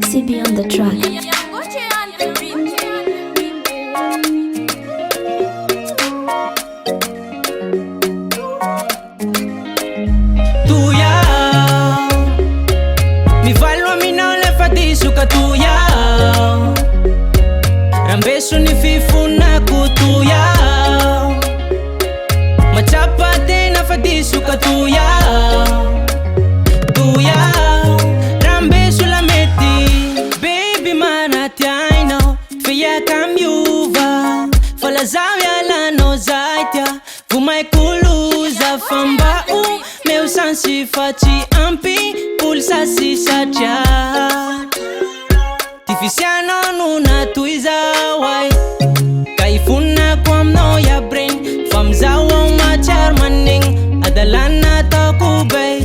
CB on the track. Tuya mi valwa mina lefa disuka tuya rambeso ni fifuna kutuya machapa tena fadisuka tuya tuya rambeso la meti baby manatiaino feya kamyuva fala zawya la no zaitia vumai kuluza famba meu sansi faci ampi pulsa si sacha tifisiano nuna tuiza wai kaifuna kwam no ya brain fam zawa machar maning adalana taku bay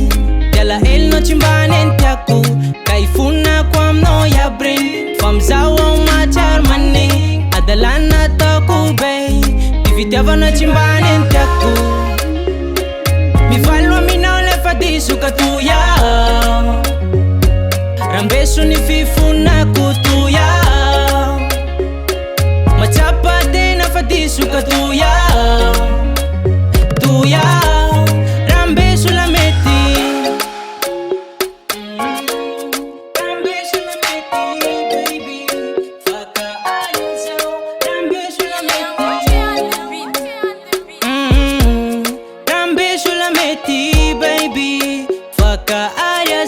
yala el no chimbanen taku kaifuna kwam no ya brain fam zawa machar maning adalana taku bay tifitava no chimbanen taku mi fallo mi no le fadisuka tuya rambeso ni fifuna kutuya machapa tena fadisuka tuya tuya rambeso la meti rambeso la meti baby faka ayo rambeso la meti rambeso la meti baby faka ayo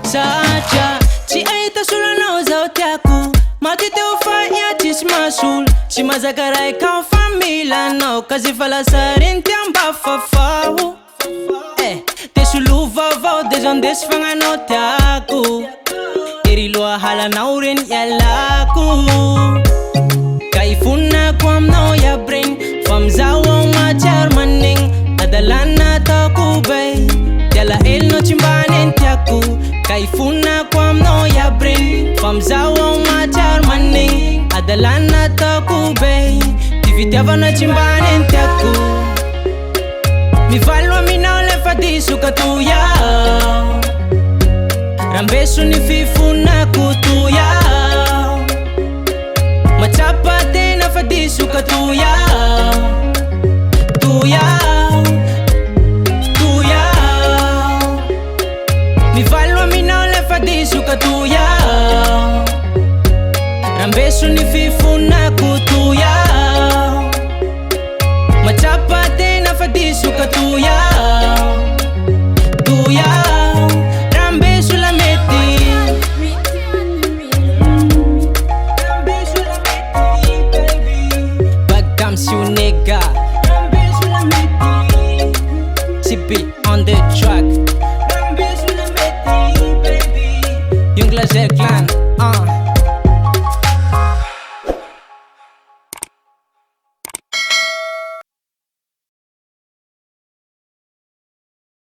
sacha ci aita sula no zautiaku matite ufanya tismasul ci mazagarai kan famila no kazi fala sarinti amba fafawu te sulu vavau dejan desfanga no taku eri loa hala nauren yalaku kaifuna kwam no ya brain fam zawa machar maning adalana taku bay yala el no chimbanen taku kaifuna kwam no ya brain fam zawa machar maning adalana taku bay tivitava no chimbanen taku mi fallo mi no le fadisuka tuya rambeso ni fifuna kutuya machapa tena fadisuka tuya tuya tuya mi fallo mi no le fadisuka tuya rambeso ni fifuna kutuya machapa tena fadisuka tuya tuya rambeso la meti rambeso la meti baby bagam si un nigga rambeso la meti CB on the track rambeso la meti baby yung Glazer Clan